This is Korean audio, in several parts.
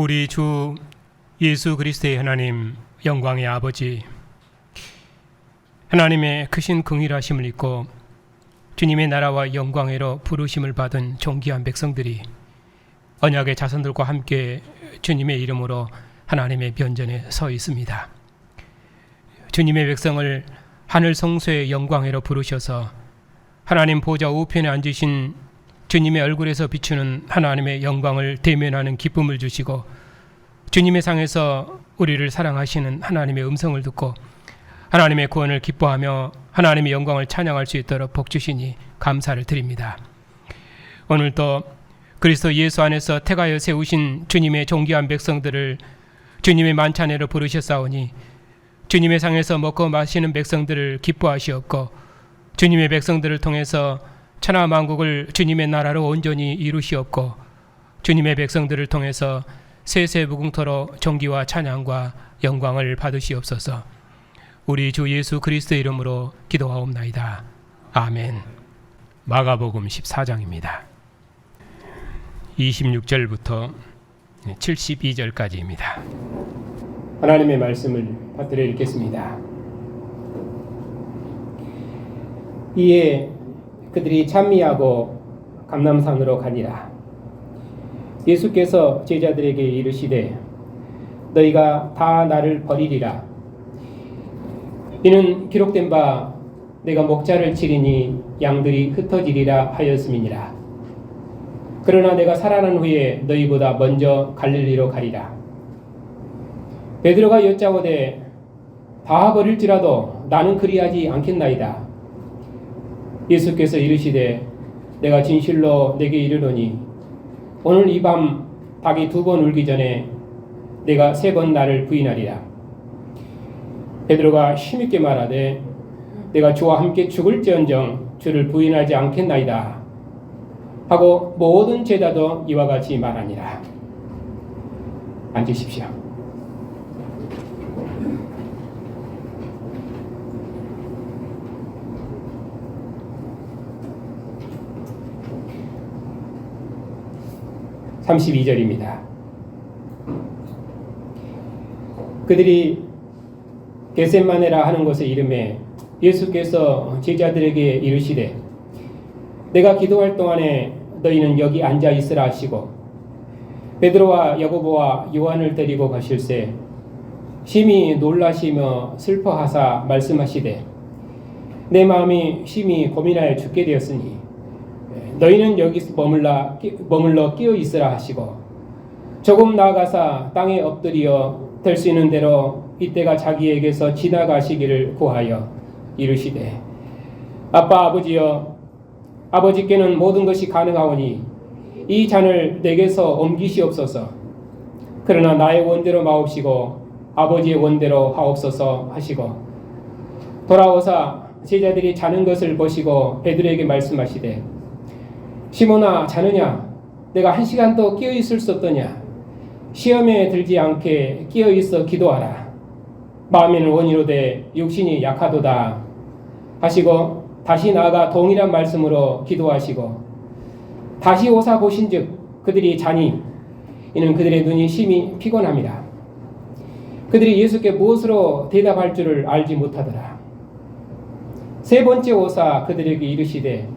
우리 주 예수 그리스도의 하나님, 영광의 아버지, 하나님의 크신 긍휼하심을 입고 주님의 나라와 영광으로 부르심을 받은 존귀한 백성들이 언약의 자손들과 함께 주님의 이름으로 하나님의 면전에 서 있습니다. 주님의 백성을 하늘 성소의 영광으로 부르셔서 하나님 보좌 우편에 앉으신 주님의 얼굴에서 비추는 하나님의 영광을 대면하는 기쁨을 주시고, 주님의 상에서 우리를 사랑하시는 하나님의 음성을 듣고 하나님의 구원을 기뻐하며 하나님의 영광을 찬양할 수 있도록 복 주시니 감사를 드립니다. 오늘도 그리스도 예수 안에서 택하여 세우신 주님의 존귀한 백성들을 주님의 만찬회로 부르셨사오니 주님의 상에서 먹고 마시는 백성들을 기뻐하시었고, 주님의 백성들을 통해서 천하 만국을 주님의 나라로 온전히 이루시었고, 주님의 백성들을 통해서 세세무궁토로 존귀와 찬양과 영광을 받으시옵소서. 우리 주 예수 그리스도 이름으로 기도하옵나이다. 아멘. 마가복음 14장입니다. 26절부터 72절까지입니다. 하나님의 말씀을 받들어 읽겠습니다. 이에 그들이 찬미하고 감람산으로 가니라. 예수께서 제자들에게 이르시되 너희가 다 나를 버리리라. 이는 기록된 바 내가 목자를 치리니 양들이 흩어지리라 하였음이니라. 그러나 내가 살아난 후에 너희보다 먼저 갈릴리로 가리라. 베드로가 여짜오되 다 버릴지라도 나는 그리하지 않겠나이다. 예수께서 이르시되 내가 진실로 내게 이르노니 오늘 이 밤 닭이 2번 울기 전에 내가 3번 나를 부인하리라. 베드로가 힘있게 말하되 내가 주와 함께 죽을지언정 주를 부인하지 않겠나이다 하고 모든 제자도 이와 같이 말하니라. 앉으십시오. (32절입니다) 그들이 겟세마네라 하는 곳에 이르매 예수께서 제자들에게 이르시되 내가 기도할 동안에 너희는 여기 앉아 있으라 하시고, 베드로와 야고보와 요한을 데리고 가실새 심히 놀라시며 슬퍼하사 말씀하시되 내 마음이 심히 고민하여 죽게 되었으니 너희는 여기서 머물러 끼어 있으라 하시고, 조금 나아가사 땅에 엎드려 될 수 있는 대로 이때가 자기에게서 지나가시기를 구하여 이르시되 아빠 아버지여, 아버지께는 모든 것이 가능하오니 이 잔을 내게서 옮기시옵소서. 그러나 나의 원대로 마옵시고 아버지의 원대로 하옵소서 하시고, 돌아오사 제자들이 자는 것을 보시고 베드로에게 말씀하시되 시몬아, 자느냐? 내가 1시간도 끼어 있을 수 없더냐? 시험에 들지 않게 끼어 있어 기도하라. 마음에는 원이로되 육신이 약하도다 하시고 다시 나아가 동일한 말씀으로 기도하시고, 다시 오사 보신즉 그들이 자니 이는 그들의 눈이 심히 피곤함이라. 그들이 예수께 무엇으로 대답할 줄을 알지 못하더라. 3번째 오사 그들에게 이르시되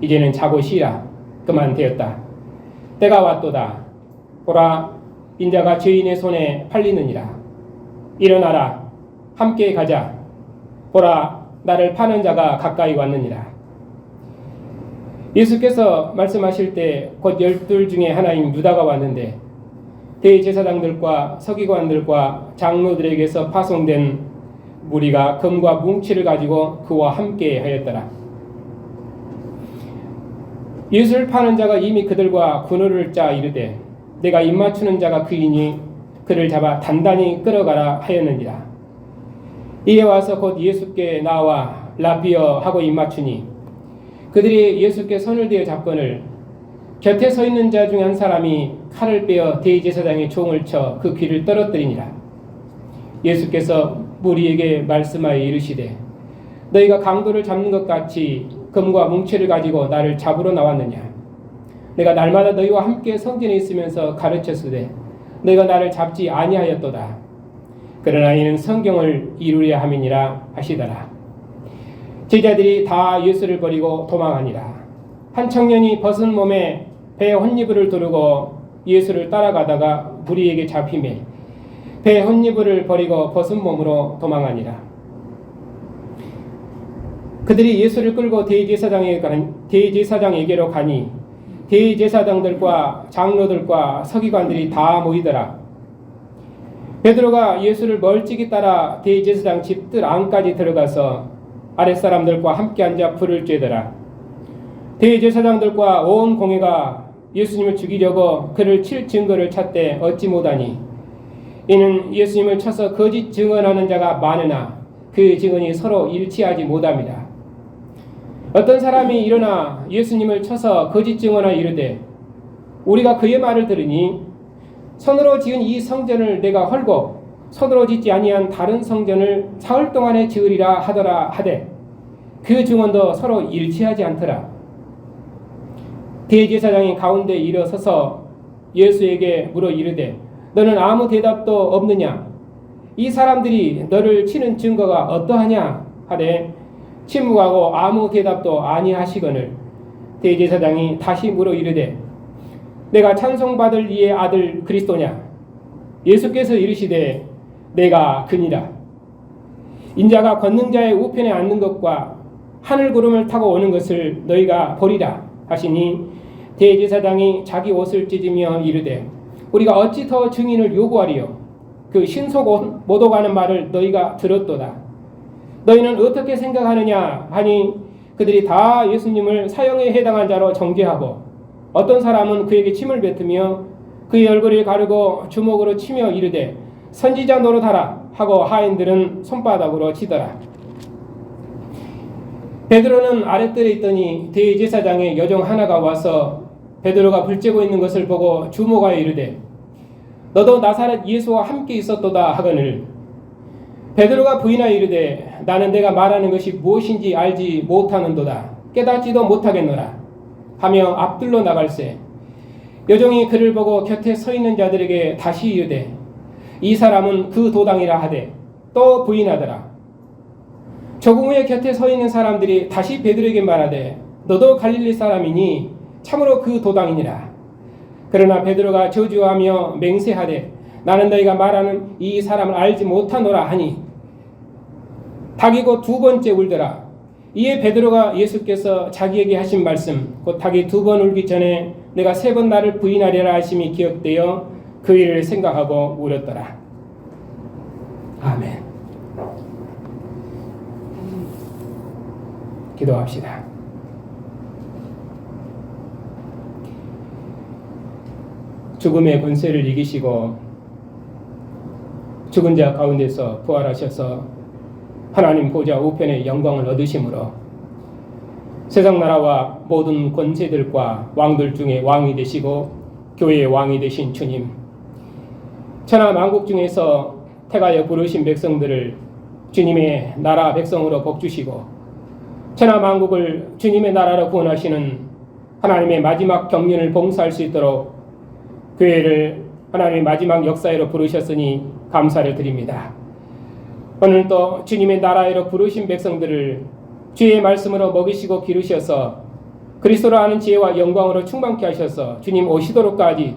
이제는 자고 쉬라. 그만 되었다. 때가 왔도다. 보라, 인자가 죄인의 손에 팔리느니라. 일어나라. 함께 가자. 보라, 나를 파는 자가 가까이 왔느니라. 예수께서 말씀하실 때 곧 12 중에 하나인 유다가 왔는데 대제사장들과 서기관들과 장로들에게서 파송된 무리가 금과 뭉치를 가지고 그와 함께 하였더라. 예수를 파는 자가 이미 그들과 군호를 짜 이르되 내가 입맞추는 자가 그이니 그를 잡아 단단히 끌어가라 하였느니라. 이에 와서 곧 예수께 나와 라비어 하고 입맞추니 그들이 예수께 손을 대어 잡거늘 곁에 서 있는 자 중 한 사람이 칼을 빼어 대제사장의 총을 쳐 그 귀를 떨어뜨리니라. 예수께서 무리에게 말씀하여 이르시되 너희가 강도를 잡는 것 같이 금과 뭉치를 가지고 나를 잡으러 나왔느냐? 내가 날마다 너희와 함께 성전에 있으면서 가르쳤으되 너희가 나를 잡지 아니하였도다. 그러나 이는 성경을 이루려 함이니라 하시더라. 제자들이 다 예수를 버리고 도망하니라. 한 청년이 벗은 몸에 배 혼이불을 두르고 예수를 따라가다가 무리에게 잡히매 배 혼이불을 버리고 벗은 몸으로 도망하니라. 그들이 예수를 끌고 대제사장에게로 가니 대제사장들과 장로들과 서기관들이 다 모이더라. 베드로가 예수를 멀찍이 따라 대제사장 집 뜰 안까지 들어가서 아랫사람들과 함께 앉아 불을 쬐더라. 대제사장들과 온 공회가 예수님을 죽이려고 그를 칠 증거를 찾되 얻지 못하니 이는 예수님을 쳐서 거짓 증언하는 자가 많으나 그 증언이 서로 일치하지 못합니다. 어떤 사람이 일어나 예수님을 쳐서 거짓 증언하여 이르되 우리가 그의 말을 들으니 손으로 지은 이 성전을 내가 헐고 손으로 짓지 아니한 다른 성전을 사흘 동안에 지으리라 하더라 하되 그 증언도 서로 일치하지 않더라. 대제사장이 가운데 일어서서 예수에게 물어 이르되 너는 아무 대답도 없느냐? 이 사람들이 너를 치는 증거가 어떠하냐? 하되 침묵하고 아무 대답도 아니하시거늘 대제사장이 다시 물어 이르되 내가 찬송받을 이의 아들 그리스도냐? 예수께서 이르시되 내가 그니라. 인자가 권능자의 우편에 앉는 것과 하늘 구름을 타고 오는 것을 너희가 보리라 하시니 대제사장이 자기 옷을 찢으며 이르되 우리가 어찌 더 증인을 요구하리요? 그 신속 못 오가는 말을 너희가 들었도다. 너희는 어떻게 생각하느냐 하니 그들이 다 예수님을 사형에 해당한 자로 정죄하고 어떤 사람은 그에게 침을 뱉으며 그의 얼굴을 가르고 주먹으로 치며 이르되 선지자 노릇하라 하고 하인들은 손바닥으로 치더라. 베드로는 아랫뜰에 있더니 대제사장의 여종 하나가 와서 베드로가 불쬐고 있는 것을 보고 주목하여 이르되 너도 나사렛 예수와 함께 있었도다 하거늘 베드로가 부인하여 이르되 나는 내가 말하는 것이 무엇인지 알지 못하는도다. 깨닫지도 못하겠노라 하며 앞들로 나갈새 여종이 그를 보고 곁에 서 있는 자들에게 다시 이르되 이 사람은 그 도당이라 하되 또 부인하더라. 조금 후에 곁에 서 있는 사람들이 다시 베드로에게 말하되 너도 갈릴리 사람이니 참으로 그 도당이니라. 그러나 베드로가 저주하며 맹세하되 나는 너희가 말하는 이 사람을 알지 못하노라 하니 닭이 곧 두 번째 울더라. 이에 베드로가 예수께서 자기에게 하신 말씀 곧 닭이 두 번 울기 전에 내가 세 번 나를 부인하리라 하심이 기억되어 그 일을 생각하고 울었더라. 아멘. 기도합시다. 죽음의 권세를 이기시고 죽은 자 가운데서 부활하셔서 하나님 보좌 우편의 영광을 얻으심으로 세상 나라와 모든 권세들과 왕들 중에 왕이 되시고 교회의 왕이 되신 주님, 천하 만국 중에서 택하여 부르신 백성들을 주님의 나라 백성으로 복주시고 천하 만국을 주님의 나라로 구원하시는 하나님의 마지막 경륜을 봉사할 수 있도록 교회를 하나님의 마지막 역사회로 부르셨으니 감사를 드립니다. 오늘 또 주님의 나라회로 부르신 백성들을 주의 말씀으로 먹이시고 기르셔서 그리스도로 아는 지혜와 영광으로 충만케 하셔서 주님 오시도록까지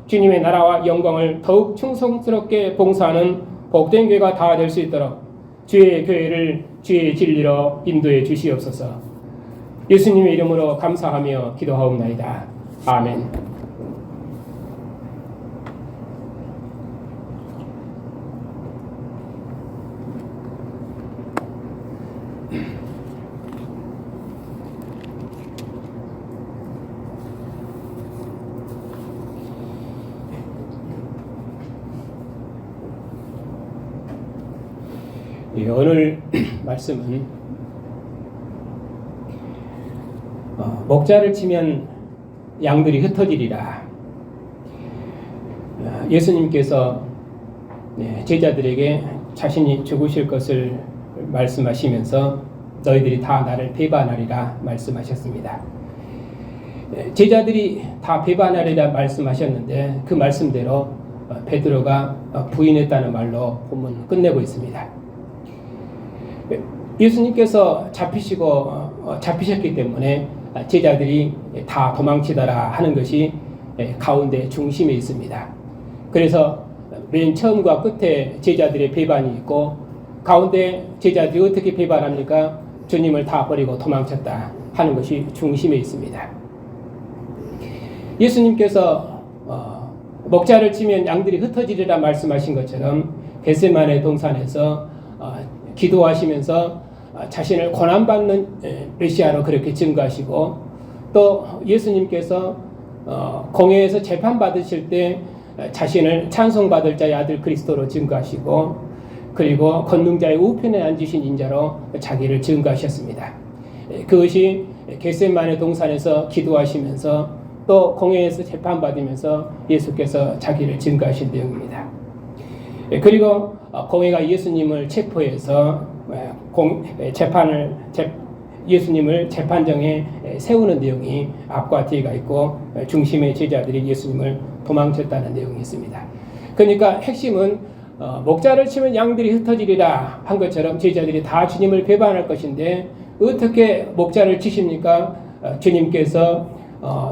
주님의 나라와 영광을 더욱 충성스럽게 봉사하는 복된 교회가 다 될 수 있도록 주의 교회를 주의 진리로 인도해 주시옵소서. 예수님의 이름으로 감사하며 기도하옵나이다. 아멘. 오늘 말씀은 목자를 치면 양들이 흩어지리라. 예수님께서 제자들에게 자신이 죽으실 것을 말씀하시면서 너희들이 다 나를 배반하리라 말씀하셨습니다. 제자들이 다 배반하리라 말씀하셨는데 그 말씀대로 베드로가 부인했다는 말로 본문 끝내고 있습니다. 예수님께서 잡히셨기 때문에 제자들이 다 도망치더라 하는 것이 가운데 중심에 있습니다. 그래서 맨 처음과 끝에 제자들의 배반이 있고 가운데 제자들이 어떻게 배반합니까? 주님을 다 버리고 도망쳤다 하는 것이 중심에 있습니다. 예수님께서 먹자를 치면 양들이 흩어지리라 말씀하신 것처럼 겟세마네 동산에서 기도하시면서 자신을 고난받는 메시아로 그렇게 증거하시고 또 예수님께서 공회에서 재판받으실 때 자신을 찬송받을 자의 아들 그리스도로 증거하시고 그리고 권능자의 우편에 앉으신 인자로 자기를 증거하셨습니다. 그것이 겟세마네 동산에서 기도하시면서 또 공회에서 재판받으면서 예수께서 자기를 증거하신 내용입니다. 그리고 공회가 예수님을 체포해서 예수님을 재판정에 세우는 내용이 앞과 뒤가 있고 중심의 제자들이 예수님을 도망쳤다는 내용이 있습니다. 그러니까 핵심은 목자를 치면 양들이 흩어지리라 한 것처럼 제자들이 다 주님을 배반할 것인데 어떻게 목자를 치십니까? 주님께서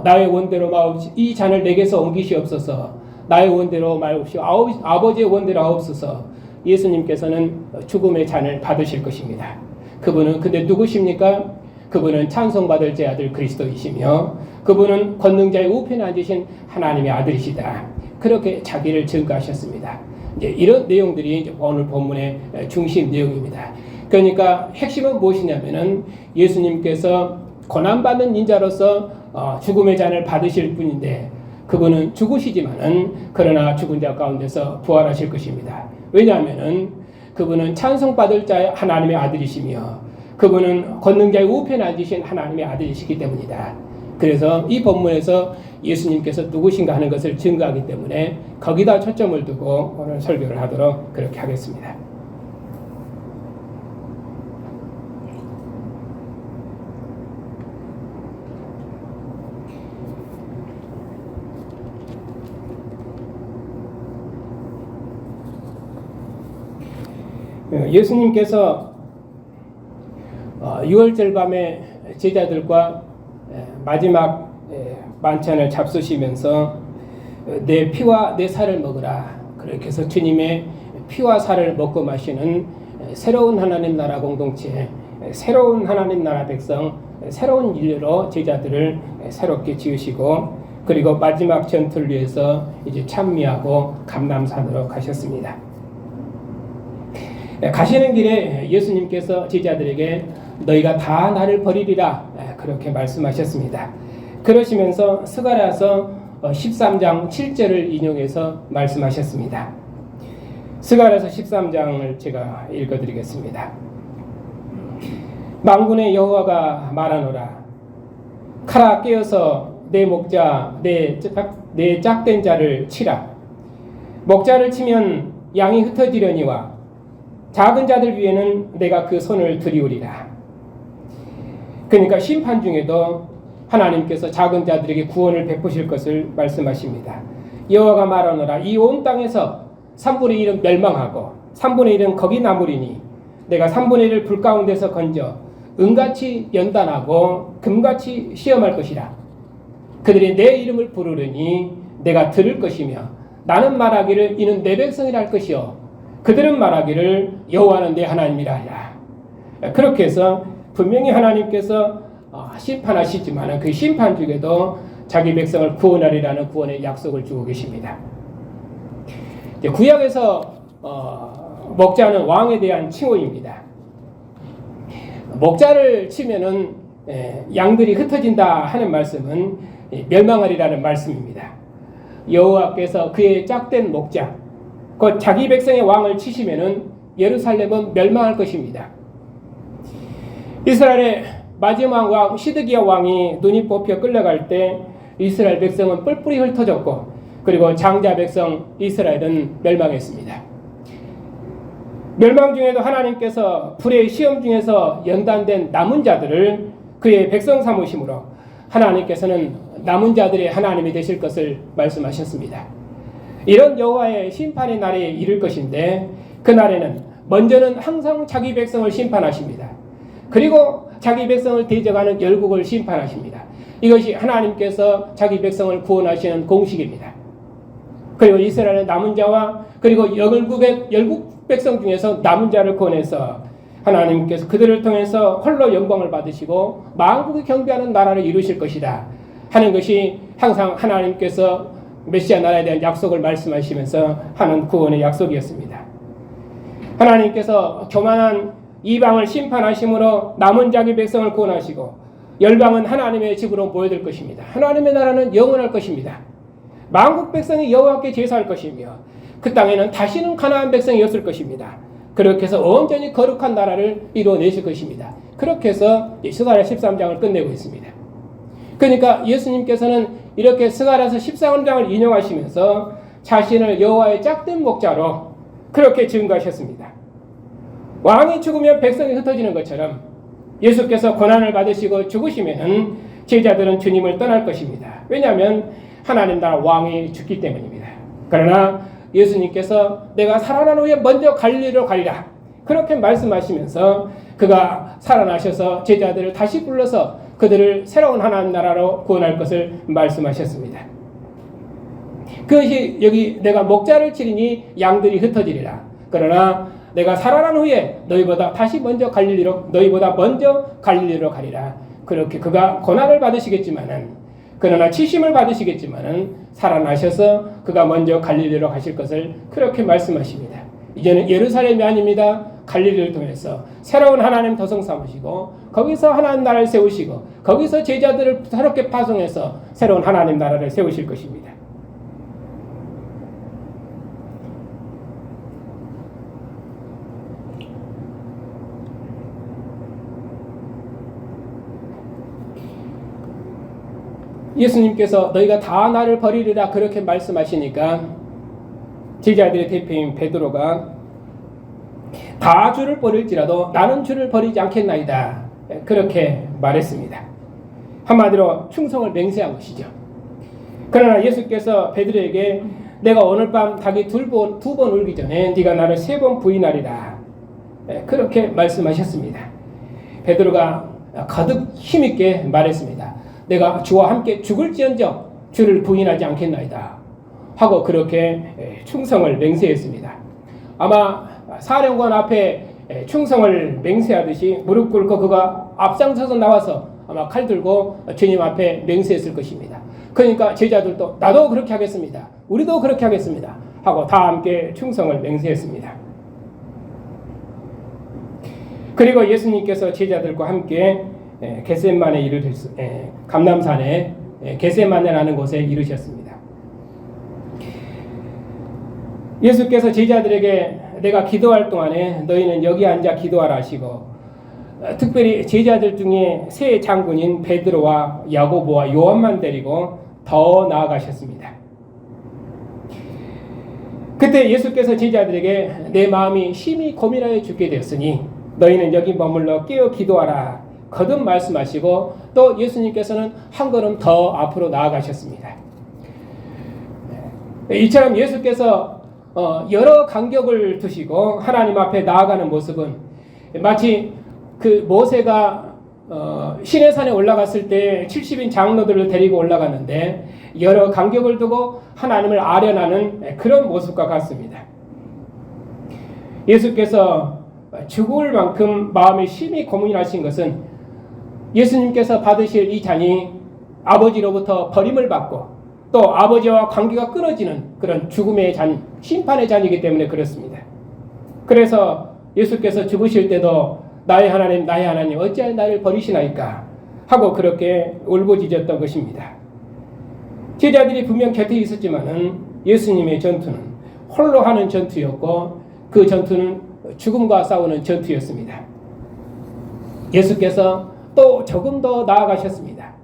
나의 원대로 마옵시 이 잔을 내게서 옮기시옵소서 나의 원대로 마옵시오 아버지의 원대로 하옵소서. 예수님께서는 죽음의 잔을 받으실 것입니다. 그분은 근데 누구십니까? 그분은 찬송받을 제 아들 그리스도이시며 그분은 권능자의 우편에 앉으신 하나님의 아들이시다. 그렇게 자기를 증거하셨습니다. 이제 이런 내용들이 이제 오늘 본문의 중심 내용입니다. 그러니까 핵심은 무엇이냐면은 예수님께서 고난받는 인자로서 죽음의 잔을 받으실 분인데 그분은 죽으시지만은 그러나 죽은 자 가운데서 부활하실 것입니다. 왜냐하면은 그분은 찬송받을 자의 하나님의 아들이시며 그분은 권능자의 우편에 앉으신 하나님의 아들이시기 때문이다. 그래서 이 본문에서 예수님께서 누구신가 하는 것을 증거하기 때문에 거기다 초점을 두고 오늘 설교를 하도록 그렇게 하겠습니다. 예수님께서 6월절 밤에 제자들과 마지막 만찬을 잡수시면서 내 피와 내 살을 먹으라 그렇게 해서 주님의 피와 살을 먹고 마시는 새로운 하나님 나라 공동체, 새로운 하나님 나라 백성, 새로운 인류로 제자들을 새롭게 지으시고 그리고 마지막 전투를 위해서 이제 찬미하고 감람산으로 가셨습니다. 가시는 길에 예수님께서 제자들에게 너희가 다 나를 버리리라 그렇게 말씀하셨습니다. 그러시면서 스가랴서 13장 7절을 인용해서 말씀하셨습니다. 스가랴서 13장을 제가 읽어드리겠습니다. 만군의 여호와가 말하노라 칼아 깨어서 내 목자 내 짝된 자를 치라. 목자를 치면 양이 흩어지려니와 작은 자들 위에는 내가 그 손을 들이우리라. 그러니까 심판 중에도 하나님께서 작은 자들에게 구원을 베푸실 것을 말씀하십니다. 여호와가 말하노라 이 온 땅에서 3분의 1은 멸망하고 3분의 1은 거기 남으리니 내가 3분의 1을 불 가운데서 건져 은같이 연단하고 금같이 시험할 것이라. 그들이 내 이름을 부르르니 내가 들을 것이며 나는 말하기를 이는 내 백성이라 할 것이요 그들은 말하기를 여호와는 내 하나님이라 하리라. 그렇게 해서 분명히 하나님께서 심판하시지만 그 심판 중에도 자기 백성을 구원하리라는 구원의 약속을 주고 계십니다. 구약에서 목자는 왕에 대한 칭호입니다. 목자를 치면은 양들이 흩어진다 하는 말씀은 멸망하리라는 말씀입니다. 여호와께서 그의 짝된 목자 곧 자기 백성의 왕을 치시면은 예루살렘은 멸망할 것입니다. 이스라엘의 마지막 왕 시드기야 왕이 눈이 뽑혀 끌려갈 때 이스라엘 백성은 뿔뿔이 흩어졌고 그리고 장자 백성 이스라엘은 멸망했습니다. 멸망 중에도 하나님께서 불의 시험 중에서 연단된 남은 자들을 그의 백성 삼으심으로 하나님께서는 남은 자들의 하나님이 되실 것을 말씀하셨습니다. 이런 여호와의 심판의 날에 이를 것인데 그날에는 먼저는 항상 자기 백성을 심판하십니다. 그리고 자기 백성을 대적하는 열국을 심판하십니다. 이것이 하나님께서 자기 백성을 구원하시는 공식입니다. 그리고 이스라엘의 남은 자와 그리고 열국 백성 중에서 남은 자를 구원해서 하나님께서 그들을 통해서 홀로 영광을 받으시고 만국이 경배하는 나라를 이루실 것이다 하는 것이 항상 하나님께서 메시아 나라에 대한 약속을 말씀하시면서 하는 구원의 약속이었습니다. 하나님께서 교만한 이방을 심판하심으로 남은 자기 백성을 구원하시고 열방은 하나님의 집으로 모여들 것입니다. 하나님의 나라는 영원할 것입니다. 만국 백성이 여호와께 제사할 것이며 그 땅에는 다시는 가나안 백성이 없을 것입니다. 그렇게 해서 온전히 거룩한 나라를 이루어내실 것입니다. 그렇게 해서 스가랴 13장을 끝내고 있습니다. 그러니까 예수님께서는 이렇게 스가랴서 13장을 인용하시면서 자신을 여호와의 짝된 목자로 그렇게 증거하셨습니다. 왕이 죽으면 백성이 흩어지는 것처럼 예수께서 고난을 받으시고 죽으시면 제자들은 주님을 떠날 것입니다. 왜냐하면 하나님 나라 왕이 죽기 때문입니다. 그러나 예수님께서 내가 살아난 후에 먼저 갈릴리로 가리라 그렇게 말씀하시면서 그가 살아나셔서 제자들을 다시 불러서 그들을 새로운 하나님 나라로 구원할 것을 말씀하셨습니다. 그것이 여기 내가 목자를 치리니 양들이 흩어지리라. 그러나 내가 살아난 후에 너희보다 먼저 갈릴리로 가리라. 그렇게 그가 고난을 받으시겠지만은 그러나 치심을 받으시겠지만은 살아나셔서 그가 먼저 갈릴리로 가실 것을 그렇게 말씀하십니다. 이제는 예루살렘이 아닙니다. 갈릴리를 통해서 새로운 하나님 도성 삼으시고 거기서 하나님 나라를 세우시고 거기서 제자들을 새롭게 파송해서 새로운 하나님 나라를 세우실 것입니다. 예수님께서 너희가 다 나를 버리리라 그렇게 말씀하시니까 제자들의 대표인 베드로가 다 주를 버릴지라도 나는 주를 버리지 않겠나이다 그렇게 말했습니다. 한마디로 충성을 맹세한 것이죠. 그러나 예수께서 베드로에게 내가 오늘 밤 닭이 두 번 울기 전에 네가 나를 3번 부인하리라 그렇게 말씀하셨습니다. 베드로가 가득 힘있게 말했습니다. 내가 주와 함께 죽을지언정 주를 부인하지 않겠나이다 하고 그렇게 충성을 맹세했습니다. 아마 사령관 앞에 충성을 맹세하듯이 무릎 꿇고 그가 앞장서서 나와서 아마 칼 들고 주님 앞에 맹세했을 것입니다. 그러니까 제자들도 나도 그렇게 하겠습니다. 우리도 그렇게 하겠습니다 하고 다 함께 충성을 맹세했습니다. 그리고 예수님께서 제자들과 함께 겟세마네 감람산에 겟세마네라는 곳에 이르셨습니다. 예수께서 제자들에게 내가 기도할 동안에 너희는 여기 앉아 기도하라 하시고 특별히 제자들 중에 세 장군인 베드로와 야고보와 요한만 데리고 더 나아가셨습니다. 그때 예수께서 제자들에게 내 마음이 심히 고민하여 죽게 되었으니 너희는 여기 머물러 깨어 기도하라 거듭 말씀하시고 또 예수님께서는 한 걸음 더 앞으로 나아가셨습니다. 이처럼 예수께서 여러 간격을 두시고 하나님 앞에 나아가는 모습은 마치 그 모세가 시내산에 올라갔을 때 70인 장로들을 데리고 올라갔는데 여러 간격을 두고 하나님을 아련하는 그런 모습과 같습니다. 예수께서 죽을 만큼 마음에 심히 고민하신 것은 예수님께서 받으실 이 잔이 아버지로부터 버림을 받고 또 아버지와 관계가 끊어지는 그런 죽음의 잔, 심판의 잔이기 때문에 그렇습니다. 그래서 예수께서 죽으실 때도 나의 하나님 어찌하여 나를 버리시나이까 하고 그렇게 울부짖었던 것입니다. 제자들이 분명 곁에 있었지만은 예수님의 전투는 홀로 하는 전투였고 그 전투는 죽음과 싸우는 전투였습니다. 예수께서 또 조금 더 나아가셨습니다.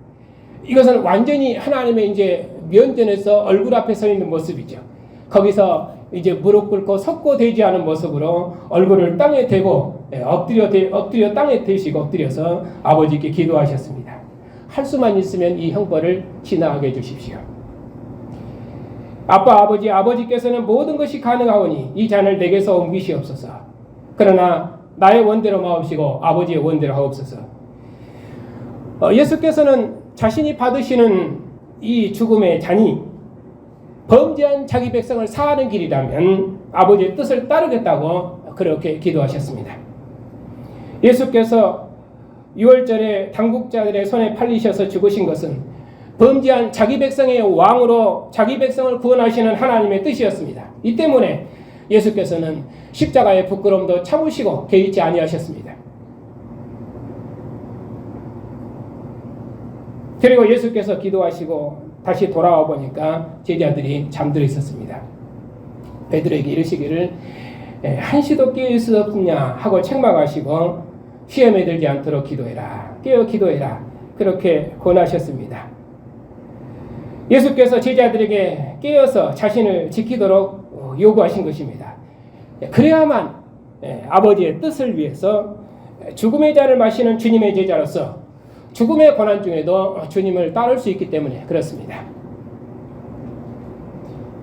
이것은 완전히 하나님의 이제 면전에서 얼굴 앞에 서 있는 모습이죠. 거기서 이제 무릎 꿇고 석고대지하는 모습으로 얼굴을 땅에 대고 엎드려 땅에 대시고 엎드려서 아버지께 기도하셨습니다. 할 수만 있으면 이 형벌을 지나가게 해주십시오. 아빠 아버지께서는 모든 것이 가능하오니 이 잔을 내게서 옮기시옵소서. 그러나 나의 원대로 마옵시고 아버지의 원대로 하옵소서. 예수께서는 자신이 받으시는 이 죽음의 잔이 범죄한 자기 백성을 사하는 길이라면 아버지의 뜻을 따르겠다고 그렇게 기도하셨습니다. 예수께서 6월절에 당국자들의 손에 팔리셔서 죽으신 것은 범죄한 자기 백성의 왕으로 자기 백성을 구원하시는 하나님의 뜻이었습니다. 이 때문에 예수께서는 십자가의 부끄러움도 참으시고 개의치 아니하셨습니다. 그리고 예수께서 기도하시고 다시 돌아와 보니까 제자들이 잠들어 있었습니다. 베드로에게 이르시기를 한시도 깨울 수 없느냐 하고 책망하시고 시험에 들지 않도록 기도해라. 깨어 기도해라. 그렇게 권하셨습니다. 예수께서 제자들에게 깨어서 자신을 지키도록 요구하신 것입니다. 그래야만 아버지의 뜻을 위해서 죽음의 잔을 마시는 주님의 제자로서 죽음의 고난 중에도 주님을 따를 수 있기 때문에 그렇습니다.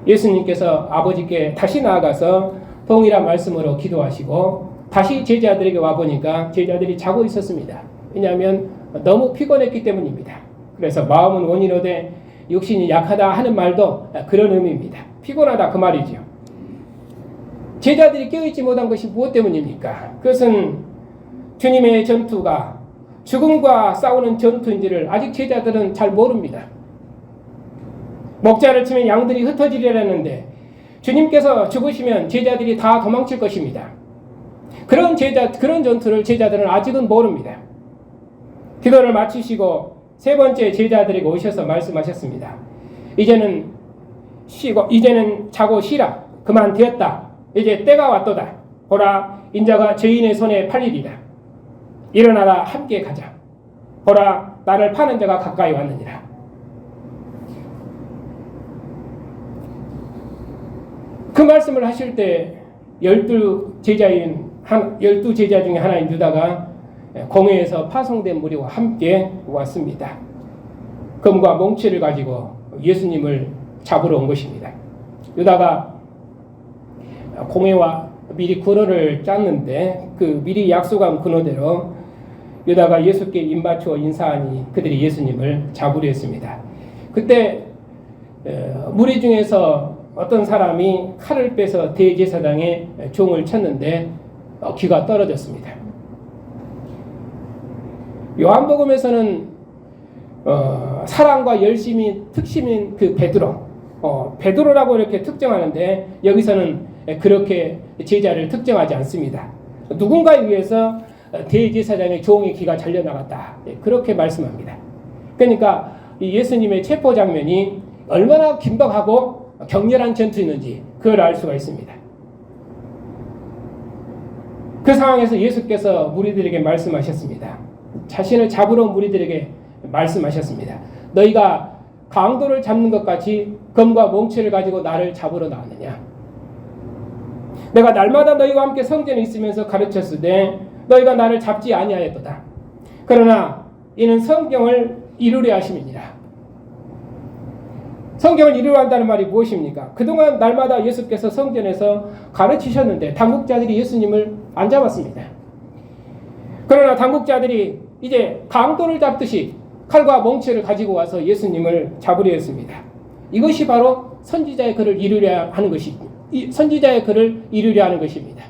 예수님께서 아버지께 다시 나아가서 동일한 말씀으로 기도하시고 다시 제자들에게 와보니까 제자들이 자고 있었습니다. 왜냐하면 너무 피곤했기 때문입니다. 그래서 마음은 원이로되 육신이 약하다 하는 말도 그런 의미입니다. 피곤하다 그 말이죠. 제자들이 깨어있지 못한 것이 무엇 때문입니까? 그것은 주님의 전투가 죽음과 싸우는 전투인지를 아직 제자들은 잘 모릅니다. 먹자를 치면 양들이 흩어지려는데 주님께서 죽으시면 제자들이 다 도망칠 것입니다. 그런 전투를 제자들은 아직은 모릅니다. 기도를 마치시고 세 번째 제자들에게 오셔서 말씀하셨습니다. 이제는 자고 쉬라. 그만 되었다. 이제 때가 왔도다. 보라, 인자가 죄인의 손에 팔리리라. 일어나라, 함께 가자. 보라, 나를 파는 자가 가까이 왔느니라. 그 말씀을 하실 때 12제자 중에 하나인 유다가 공회에서 파송된 무리와 함께 왔습니다. 금과 몽치를 가지고 예수님을 잡으러 온 것입니다. 유다가 공회와 미리 군호를 짰는데 그 미리 약속한 군호대로 유다가 예수께 입맞추어 인사하니 그들이 예수님을 잡으려 했습니다. 그때 무리 중에서 어떤 사람이 칼을 빼서 대제사장의 종을 쳤는데 귀가 떨어졌습니다. 요한복음에서는 사랑과 열심이 특심인 그 베드로라고 이렇게 특정하는데 여기서는 그렇게 제자를 특정하지 않습니다. 누군가에 의해서 대제사장의 종의 귀가 잘려나갔다. 그렇게 말씀합니다. 그러니까 이 예수님의 체포 장면이 얼마나 긴박하고 격렬한 전투였는지 그걸 알 수가 있습니다. 그 상황에서 예수께서 무리들에게 말씀하셨습니다. 자신을 잡으러 온 무리들에게 말씀하셨습니다. 너희가 강도를 잡는 것 같이 검과 몽치를 가지고 나를 잡으러 나왔느냐? 내가 날마다 너희와 함께 성전에 있으면서 가르쳤을 때 너희가 나를 잡지 아니하였도다. 그러나 이는 성경을 이루려 하심이니라. 성경을 이루려 한다는 말이 무엇입니까? 그동안 날마다 예수께서 성전에서 가르치셨는데 당국자들이 예수님을 안 잡았습니다. 그러나 당국자들이 이제 강도를 잡듯이 칼과 몽치를 가지고 와서 예수님을 잡으려 했습니다. 이것이 바로 선지자의 글을 이루려 하는 것입니다.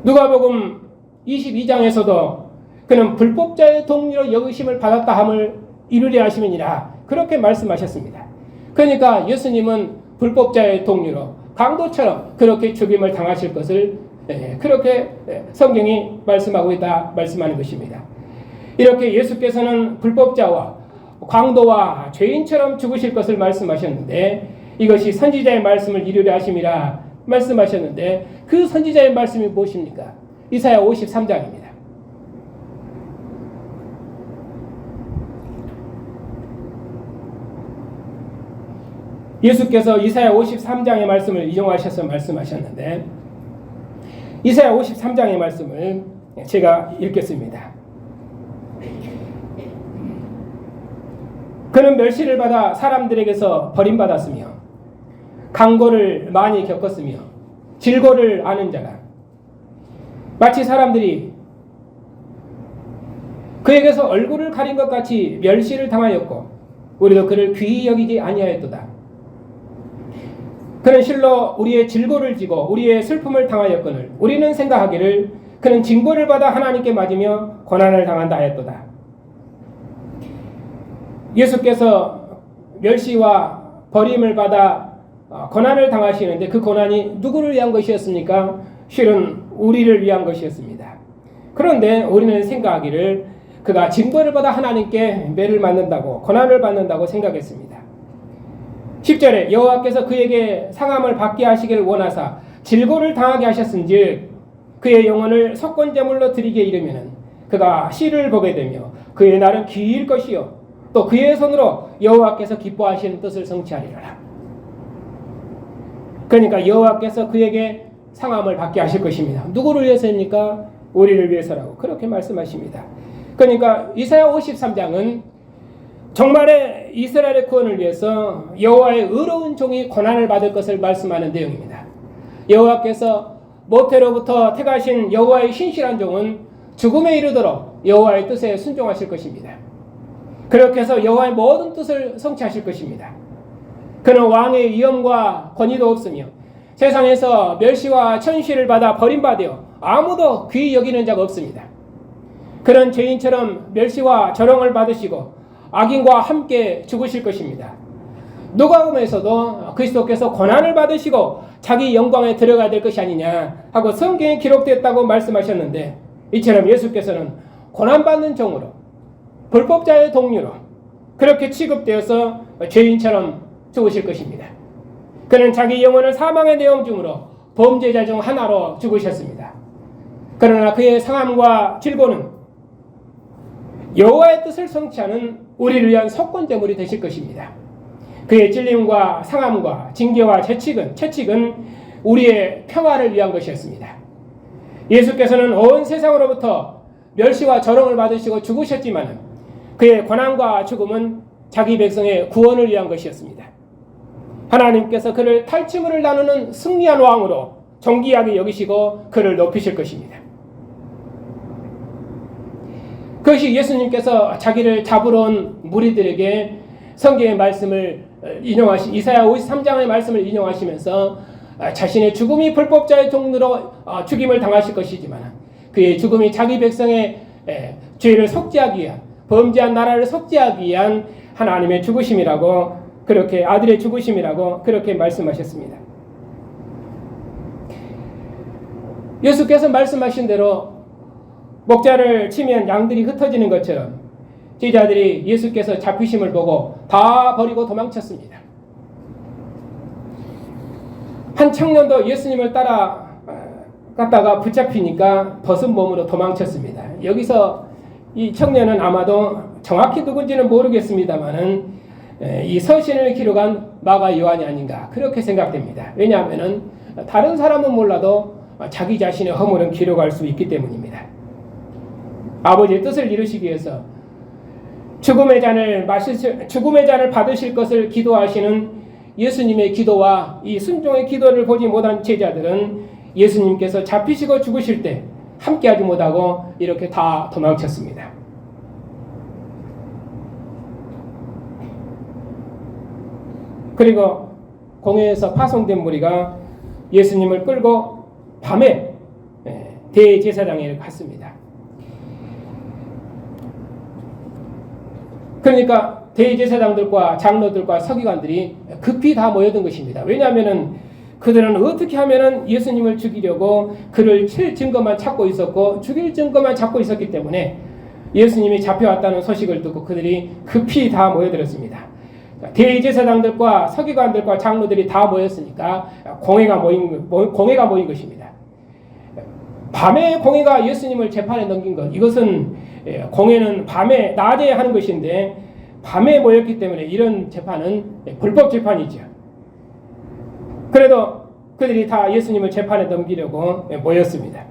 누가복음 22장에서도 그는 불법자의 동리로 여기심을 받았다 함을 이루려 하심이니라 그렇게 말씀하셨습니다. 그러니까 예수님은 불법자의 동리로 강도처럼 그렇게 죽임을 당하실 것을 그렇게 성경이 말씀하는 것입니다. 이렇게 예수께서는 불법자와 강도와 죄인처럼 죽으실 것을 말씀하셨는데 이것이 선지자의 말씀을 이루려 하심이라 말씀하셨는데 그 선지자의 말씀이 무엇입니까? 이사야 53장입니다. 예수께서 이사야 53장의 말씀을 인용하셔서 말씀하셨는데 이사야 53장의 말씀을 제가 읽겠습니다. 그는 멸시를 받아 사람들에게서 버림받았으며 강고를 많이 겪었으며 질고를 아는 자라. 마치 사람들이 그에게서 얼굴을 가린 것 같이 멸시를 당하였고 우리도 그를 귀히 여기지 아니하였도다. 그는 실로 우리의 질고를 지고 우리의 슬픔을 당하였거늘 우리는 생각하기를 그는 징벌을 받아 하나님께 맞으며 고난을 당한다 하였도다. 예수께서 멸시와 버림을 받아 고난을 당하시는데 그 고난이 누구를 위한 것이었습니까? 실은 우리를 위한 것이었습니다. 그런데 우리는 생각하기를 그가 징벌을 받아 하나님께 매를 맞는다고 고난을 받는다고 생각했습니다. 10절에 여호와께서 그에게 상함을 받게 하시기를 원하사 질고를 당하게 하셨은즉 그의 영혼을 속건제물로 드리게 이르면은 그가 씨를 보게 되며 그의 날은 길 것이요 또 그의 손으로 여호와께서 기뻐하시는 뜻을 성취하리라. 그러니까 여호와께서 그에게 상함을 받게 하실 것입니다. 누구를 위해서입니까? 우리를 위해서라고 그렇게 말씀하십니다. 그러니까 이사야 53장은 정말의 이스라엘의 구원을 위해서 여호와의 의로운 종이 고난을 받을 것을 말씀하는 내용입니다. 여호와께서 모태로부터 택하신 여호와의 신실한 종은 죽음에 이르도록 여호와의 뜻에 순종하실 것입니다. 그렇게 해서 여호와의 모든 뜻을 성취하실 것입니다. 그는 왕의 위엄과 권위도 없으며 세상에서 멸시와 천시를 받아 버림받아 아무도 귀히 여기는 자가 없습니다. 그는 죄인처럼 멸시와 조롱을 받으시고 악인과 함께 죽으실 것입니다. 누가복음에서도 그리스도께서 고난을 받으시고 자기 영광에 들어가야 될 것이 아니냐 하고 성경에 기록됐다고 말씀하셨는데 이처럼 예수께서는 고난받는 종으로 불법자의 동료로 그렇게 취급되어서 죄인처럼 죽으실 것입니다. 그는 자기 영혼을 사망의 내용 중으로 범죄자 중 하나로 죽으셨습니다. 그러나 그의 상함과 질고는 여호와의 뜻을 성취하는 우리를 위한 속건제물이 되실 것입니다. 그의 찔림과 상함과 징계와 채찍은 우리의 평화를 위한 것이었습니다. 예수께서는 온 세상으로부터 멸시와 조롱을 받으시고 죽으셨지만 그의 고난과 죽음은 자기 백성의 구원을 위한 것이었습니다. 하나님께서 그를 탈취물을 나누는 승리한 왕으로 존귀하게 여기시고 그를 높이실 것입니다. 그것이 예수님께서 자기를 잡으러 온 무리들에게 성경의 말씀을 이사야 53장의 말씀을 인용하시면서 자신의 죽음이 불법자의 종로로 죽임을 당하실 것이지만 그의 죽음이 자기 백성의 죄를 속죄하기 위한 범죄한 나라를 속죄하기 위한 하나님의 죽으심이라고 그렇게 아들의 죽으심이라고 그렇게 말씀하셨습니다. 예수께서 말씀하신 대로 목자를 치면 양들이 흩어지는 것처럼 제자들이 예수께서 잡히심을 보고 다 버리고 도망쳤습니다. 한 청년도 예수님을 따라갔다가 붙잡히니까 벗은 몸으로 도망쳤습니다. 여기서 이 청년은 아마도 정확히 누군지는 모르겠습니다만은 이 서신을 기록한 마가 요한이 아닌가 그렇게 생각됩니다. 왜냐하면 다른 사람은 몰라도 자기 자신의 허물은 기록할 수 있기 때문입니다. 아버지의 뜻을 이루시기 위해서 죽음의 잔을 받으실 것을 기도하시는 예수님의 기도와 이 순종의 기도를 보지 못한 제자들은 예수님께서 잡히시고 죽으실 때 함께하지 못하고 이렇게 다 도망쳤습니다. 그리고 공회에서 파송된 무리가 예수님을 끌고 밤에 대제사장에 갔습니다. 그러니까 대제사장들과 장로들과 서기관들이 급히 다 모여든 것입니다. 왜냐하면 그들은 어떻게 하면 예수님을 죽이려고 그를 칠 증거만 찾고 있었고 죽일 증거만 찾고 있었기 때문에 예수님이 잡혀왔다는 소식을 듣고 그들이 급히 다 모여들었습니다. 대제사장들과 서기관들과 장로들이 다 모였으니까 공회가 모인 것입니다. 밤에 공회가 예수님을 재판에 넘긴 것, 이것은 공회는 낮에 하는 것인데 밤에 모였기 때문에 이런 재판은 불법 재판이죠. 그래도 그들이 다 예수님을 재판에 넘기려고 모였습니다.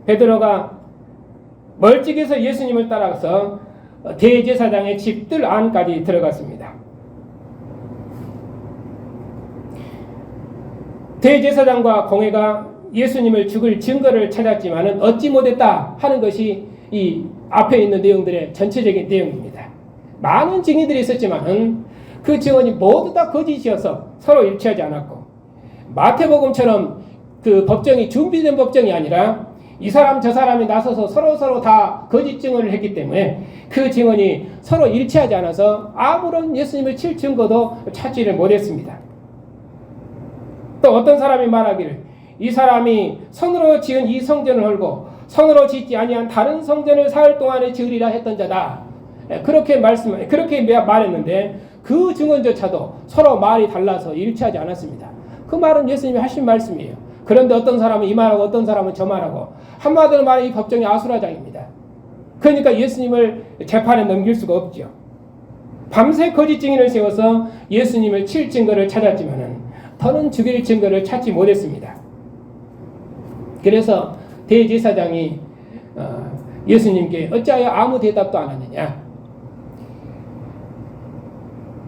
베드로가 멀찍이서 예수님을 따라서 대제사장의 집 뜰 안까지 들어갔습니다. 대제사장과 공회가 예수님을 죽일 증거를 찾았지만은 얻지 못했다 하는 것이 이 앞에 있는 내용들의 전체적인 내용입니다. 많은 증인들이 있었지만은 그 증언이 모두 다 거짓이어서 서로 일치하지 않았고, 마태복음처럼 그 법정이 준비된 법정이 아니라 이 사람 저 사람이 나서서 서로 다 거짓 증언을 했기 때문에 그 증언이 서로 일치하지 않아서 아무런 예수님을 칠 증거도 찾지를 못했습니다. 또 어떤 사람이 말하기를 이 사람이 손으로 지은 이 성전을 헐고 손으로 짓지 아니한 다른 성전을 사흘 동안에 지으리라 했던 자다. 그렇게 말했는데 그 증언조차도 서로 말이 달라서 일치하지 않았습니다. 그 말은 예수님이 하신 말씀이에요. 그런데 어떤 사람은 이 말하고 어떤 사람은 저 말하고, 한마디로 말해 이 법정이 아수라장입니다. 그러니까 예수님을 재판에 넘길 수가 없죠. 밤새 거짓 증인을 세워서 예수님을 칠 증거를 찾았지만은 더는 죽일 증거를 찾지 못했습니다. 그래서 대제사장이 예수님께 어찌하여 아무 대답도 안 하느냐,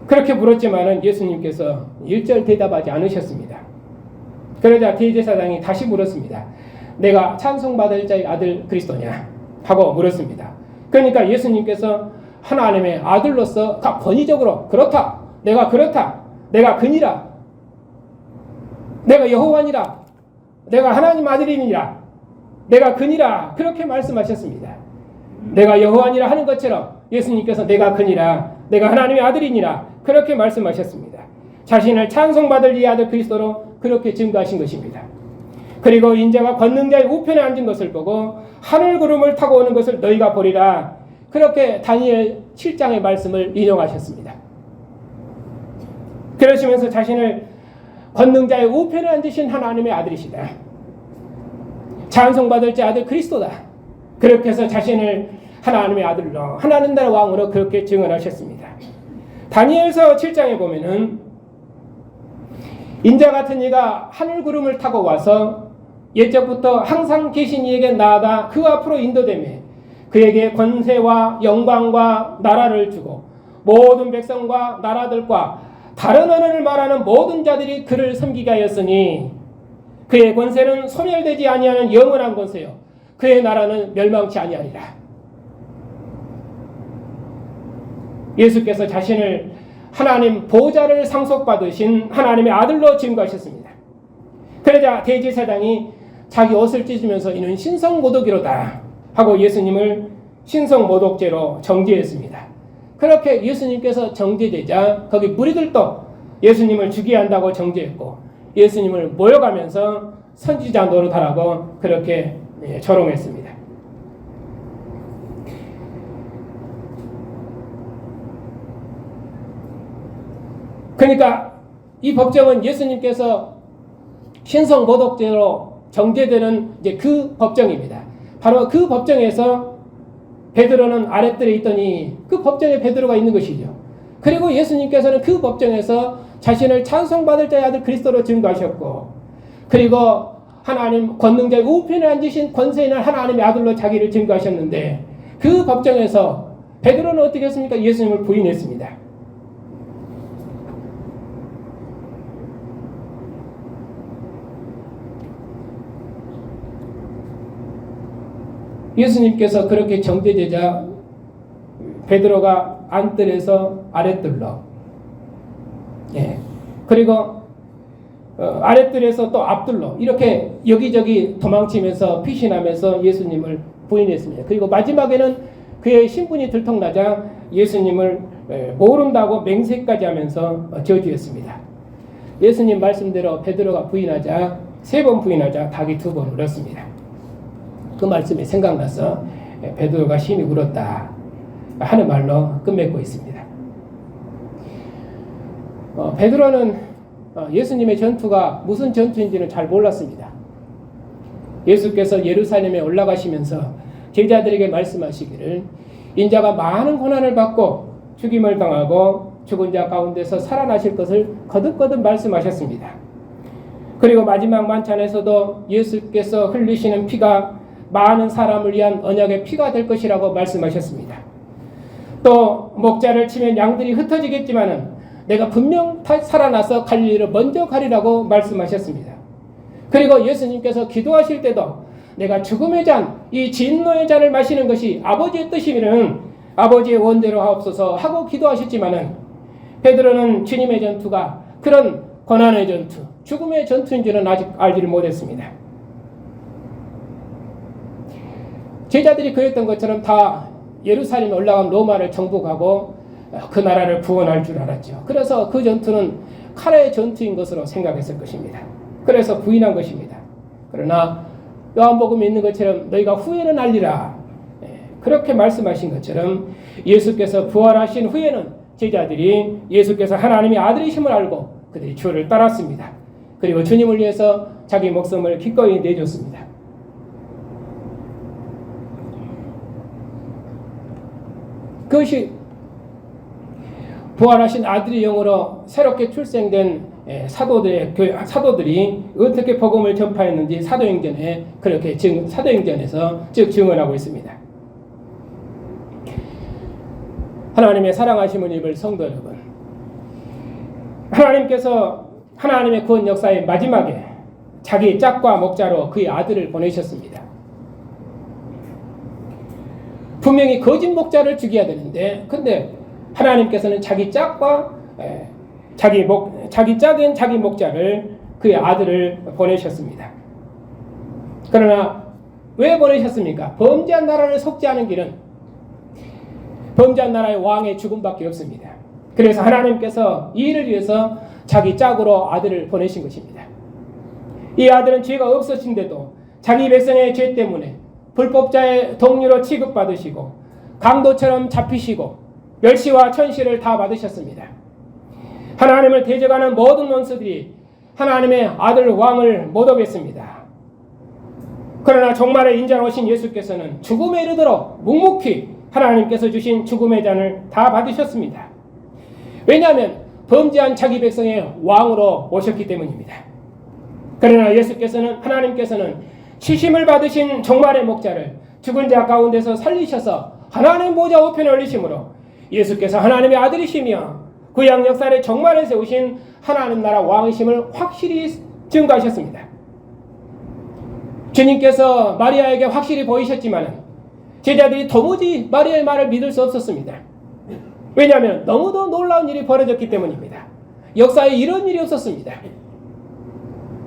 그렇게 물었지만은 예수님께서 일절 대답하지 않으셨습니다. 그러자 대제사장이 다시 물었습니다. 내가 찬송받을 자의 아들 그리스도냐 하고 물었습니다. 그러니까 예수님께서 하나님의 아들로서 권위적으로 그렇다, 내가 그렇다, 내가 그니라, 내가 여호와니라, 내가 하나님 아들이니라, 내가 그니라, 그렇게 말씀하셨습니다. 내가 여호와니라 하는 것처럼 예수님께서 내가 그니라, 내가 하나님의 아들이니라, 그렇게 말씀하셨습니다. 자신을 찬송받을 이 아들 그리스도로 그렇게 증거하신 것입니다. 그리고 인자가 권능자의 우편에 앉은 것을 보고 하늘 구름을 타고 오는 것을 너희가 보리라, 그렇게 다니엘 7장의 말씀을 인용하셨습니다. 그러시면서 자신을 권능자의 우편에 앉으신 하나님의 아들이시다, 찬송받을 자 아들 그리스도다, 그렇게 해서 자신을 하나님의 아들로, 하나님 나라의 왕으로 그렇게 증언하셨습니다. 다니엘서 7장에 보면은 인자 같은 이가 하늘 구름을 타고 와서 옛적부터 항상 계신 이에게 나아가 그 앞으로 인도되며 그에게 권세와 영광과 나라를 주고 모든 백성과 나라들과 다른 언어를 말하는 모든 자들이 그를 섬기게 하였으니 그의 권세는 소멸되지 아니하는 영원한 권세요 그의 나라는 멸망치 아니하리라. 예수께서 자신을 하나님 보좌를 상속받으신 하나님의 아들로 증거하셨습니다. 그러자 대제사장이 자기 옷을 찢으면서 이는 신성모독이로다 하고 예수님을 신성모독죄로 정죄했습니다. 그렇게 예수님께서 정죄되자 거기 무리들도 예수님을 죽여야 한다고 정죄했고 예수님을 모욕하면서 선지자 노릇하라고 그렇게 조롱했습니다. 그러니까 이 법정은 예수님께서 신성모독죄로 정죄되는 이제 그 법정입니다. 바로 그 법정에서 베드로는 아랫뜰에 있더니 그 법정에 베드로가 있는 것이죠. 그리고 예수님께서는 그 법정에서 자신을 찬송받을 자의 아들 그리스도로 증거하셨고, 그리고 하나님 권능자의 우편에 앉으신 권세 있는 하나님의 아들로 자기를 증거하셨는데, 그 법정에서 베드로는 어떻게 했습니까? 예수님을 부인했습니다. 예수님께서 그렇게 정죄되자 베드로가 안뜰에서 아랫뜰로, 그리고 아랫뜰에서 또 앞뜰로 이렇게 여기저기 도망치면서 피신하면서 예수님을 부인했습니다. 그리고 마지막에는 그의 신분이 들통나자 예수님을 모른다고 맹세까지 하면서 저주했습니다. 예수님 말씀대로 베드로가 부인하자 3번 부인하자 닭이 2번 울었습니다. 그 말씀이 생각나서 베드로가 심히 울었다 하는 말로 끝맺고 있습니다. 베드로는 예수님의 전투가 무슨 전투인지는 잘 몰랐습니다. 예수께서 예루살렘에 올라가시면서 제자들에게 말씀하시기를 인자가 많은 고난을 받고 죽임을 당하고 죽은 자 가운데서 살아나실 것을 거듭거듭 말씀하셨습니다. 그리고 마지막 만찬에서도 예수께서 흘리시는 피가 많은 사람을 위한 언약의 피가 될 것이라고 말씀하셨습니다. 또 목자를 치면 양들이 흩어지겠지만은 내가 분명 살아나서 갈릴리를 먼저 가리라고 말씀하셨습니다. 그리고 예수님께서 기도하실 때도 내가 죽음의 잔, 이 진노의 잔을 마시는 것이 아버지의 뜻이면은 아버지의 원대로 하옵소서 하고 기도하셨지만은 베드로는 주님의 전투가 그런 고난의 전투, 죽음의 전투인 줄은 아직 알지를 못했습니다. 제자들이 그랬던 것처럼 다 예루살렘에 올라간 로마를 정복하고 그 나라를 구원할 줄 알았죠. 그래서 그 전투는 칼의 전투인 것으로 생각했을 것입니다. 그래서 부인한 것입니다. 그러나 요한복음에 있는 것처럼 너희가 후에는 알리라, 그렇게 말씀하신 것처럼 예수께서 부활하신 후에는 제자들이 예수께서 하나님의 아들이심을 알고 그들이 주를 따랐습니다. 그리고 주님을 위해서 자기 목숨을 기꺼이 내줬습니다. 그것이 부활하신 아들의 영으로 새롭게 출생된 사도들이 어떻게 복음을 전파했는지 사도행전에 그렇게 사도행전에서 즉 증언하고 있습니다. 하나님의 사랑하심을 입을 성도 여러분, 하나님께서 하나님의 구원 역사의 마지막에 자기 짝과 목자로 그의 아들을 보내셨습니다. 분명히 거짓 목자를 죽여야 되는데, 근데 하나님께서는 자기 짝과 자기 짝인 자기 목자를 그의 아들을 보내셨습니다. 그러나 왜 보내셨습니까? 범죄한 나라를 속죄하는 길은 범죄한 나라의 왕의 죽음밖에 없습니다. 그래서 하나님께서 이 일을 위해서 자기 짝으로 아들을 보내신 것입니다. 이 아들은 죄가 없으신데도 자기 백성의 죄 때문에 불법자의 동료로 취급받으시고 강도처럼 잡히시고 멸시와 천시를 다 받으셨습니다. 하나님을 대적하는 모든 원수들이 하나님의 아들 왕을 못 오겠습니다. 그러나 종말의 인자로신 예수께서는 죽음에 이르도록 묵묵히 하나님께서 주신 죽음의 잔을 다 받으셨습니다. 왜냐하면 범죄한 자기 백성의 왕으로 오셨기 때문입니다. 그러나 예수께서는, 하나님께서는 시심을 받으신 종말의 목자를 죽은 자 가운데서 살리셔서 하나님 보좌 우편에 올리심으로 예수께서 하나님의 아들이시며 구약 역사의 종말에 세우신 하나님 나라 왕이심을 확실히 증거하셨습니다. 주님께서 마리아에게 확실히 보이셨지만 제자들이 도무지 마리아의 말을 믿을 수 없었습니다. 왜냐하면 너무도 놀라운 일이 벌어졌기 때문입니다. 역사에 이런 일이 없었습니다.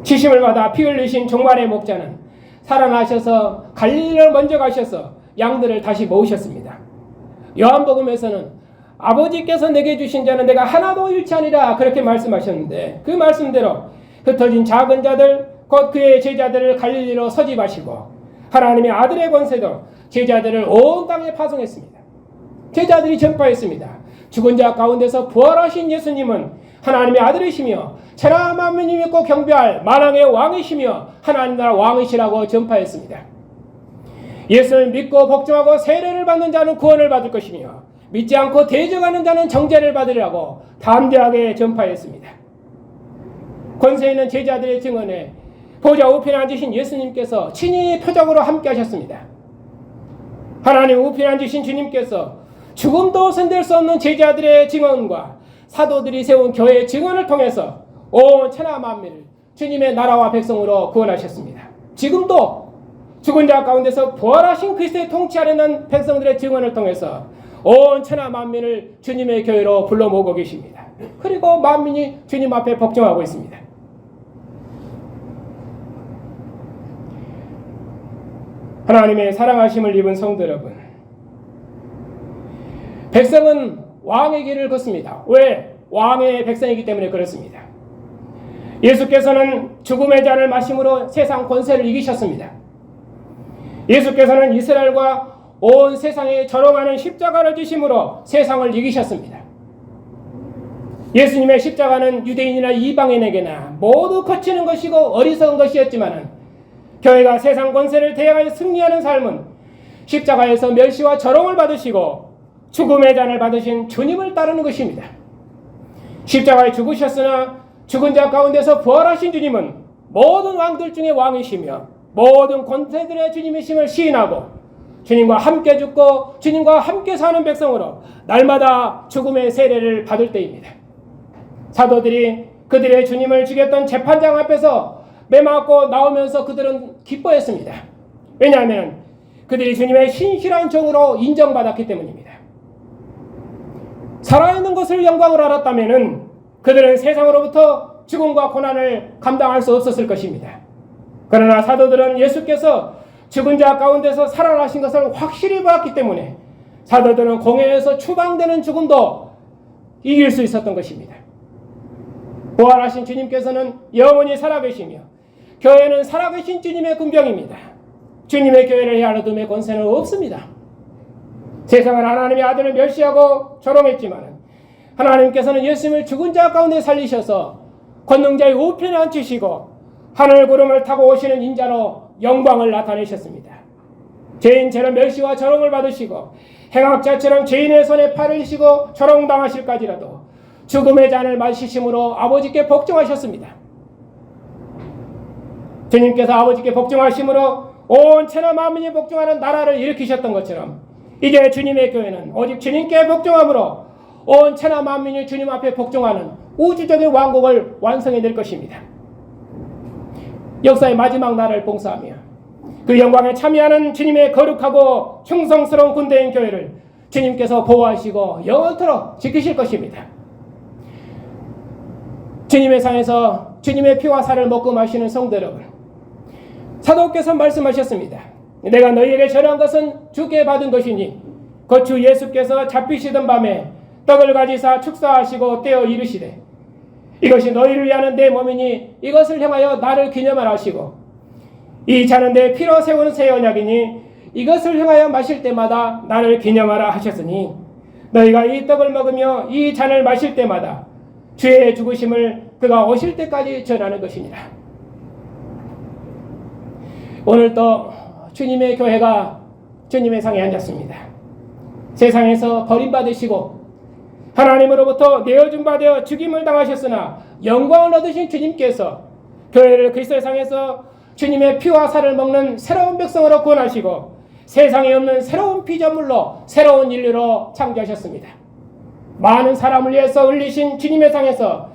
시심을 받아 피 흘리신 종말의 목자는 살아나셔서 갈릴리를 먼저 가셔서 양들을 다시 모으셨습니다. 요한복음에서는 아버지께서 내게 주신 자는 내가 하나도 잃지 아니라 그렇게 말씀하셨는데, 그 말씀대로 흩어진 작은 자들 곧 그의 제자들을 갈릴리로 소집하시고 하나님의 아들의 권세로 제자들을 온 땅에 파송했습니다. 제자들이 전파했습니다. 죽은 자 가운데서 부활하신 예수님은 하나님의 아들이시며 천하 만민이 믿고 경배할 만왕의 왕이시며 하나님 나라 왕이시라고 전파했습니다. 예수를 믿고 복종하고 세례를 받는 자는 구원을 받을 것이며 믿지 않고 대적하는 자는 정죄를 받으리라고 담대하게 전파했습니다. 권세 있는 제자들의 증언에 보좌 우편에 앉으신 예수님께서 친히 표적으로 함께 하셨습니다. 하나님 우편에 앉으신 주님께서 죽음도 손댈 수 없는 제자들의 증언과 사도들이 세운 교회의 증언을 통해서 온 천하 만민을 주님의 나라와 백성으로 구원하셨습니다. 지금도 죽은 자 가운데서 부활하신 그리스도의 통치하려는 백성들의 증언을 통해서 온 천하 만민을 주님의 교회로 불러 모으고 계십니다. 그리고 만민이 주님 앞에 복종하고 있습니다. 하나님의 사랑하심을 입은 성도 여러분, 백성은 왕의 길을 걷습니다. 왜? 왕의 백성이기 때문에 그렇습니다. 예수께서는 죽음의 잔을 마심으로 세상 권세를 이기셨습니다. 예수께서는 이스라엘과 온 세상에 절호하는 십자가를 지심으로 세상을 이기셨습니다. 예수님의 십자가는 유대인이나 이방인에게나 모두 거치는 것이고 어리석은 것이었지만 교회가 세상 권세를 대항하여 승리하는 삶은 십자가에서 멸시와 절옹을 받으시고 죽음의 잔을 받으신 주님을 따르는 것입니다. 십자가에 죽으셨으나 죽은 자 가운데서 부활하신 주님은 모든 왕들 중에 왕이시며 모든 권세들의 주님이심을 시인하고 주님과 함께 죽고 주님과 함께 사는 백성으로 날마다 죽음의 세례를 받을 때입니다. 사도들이 그들의 주님을 죽였던 재판장 앞에서 매맞고 나오면서 그들은 기뻐했습니다. 왜냐하면 그들이 주님의 신실한 종으로 인정받았기 때문입니다. 살아있는 것을 영광으로 알았다면 그들은 세상으로부터 죽음과 고난을 감당할 수 없었을 것입니다. 그러나 사도들은 예수께서 죽은 자 가운데서 살아나신 것을 확실히 보았기 때문에 사도들은 공회에서 추방되는 죽음도 이길 수 있었던 것입니다. 부활하신 주님께서는 영원히 살아계시며 교회는 살아계신 주님의 군병입니다. 주님의 교회를 해하는 둠의 권세는 없습니다. 세상은 하나님의 아들을 멸시하고 조롱했지만 하나님께서는 예수님을 죽은 자 가운데 살리셔서 권능자의 우편에 앉히시고 하늘 구름을 타고 오시는 인자로 영광을 나타내셨습니다. 죄인처럼 멸시와 조롱을 받으시고 행악자처럼 죄인의 손에 팔을 휘시고 조롱당하실까지라도 죽음의 잔을 마시심으로 아버지께 복종하셨습니다. 주님께서 아버지께 복종하심으로 온 천하 만민이 복종하는 나라를 일으키셨던 것처럼 이제 주님의 교회는 오직 주님께 복종함으로 온 천하 만민이 주님 앞에 복종하는 우주적인 왕국을 완성해낼 것입니다. 역사의 마지막 날을 봉사하며 그 영광에 참여하는 주님의 거룩하고 충성스러운 군대인 교회를 주님께서 보호하시고 영원토록 지키실 것입니다. 주님의 상에서 주님의 피와 살을 먹고 마시는 성도 여러분, 사도께서 말씀하셨습니다. 내가 너희에게 전한 것은 주께 받은 것이니 곧 주 예수께서 잡히시던 밤에 떡을 가지사 축사하시고 떼어 이르시되 이것이 너희를 위하는 내 몸이니 이것을 향하여 나를 기념하라 하시고 이 잔은 내 피로 세운 새 언약이니 이것을 향하여 마실 때마다 나를 기념하라 하셨으니 너희가 이 떡을 먹으며 이 잔을 마실 때마다 주의 죽으심을 그가 오실 때까지 전하는 것이니라. 오늘 또 주님의 교회가 주님의 상에 앉았습니다. 세상에서 버림받으시고 하나님으로부터 내어준 바 되어 죽임을 당하셨으나 영광을 얻으신 주님께서 교회를 그리스도의 상에서 주님의 피와 살을 먹는 새로운 백성으로 구원하시고 세상에 없는 새로운 피조물로 새로운 인류로 창조하셨습니다. 많은 사람을 위해서 흘리신 주님의 상에서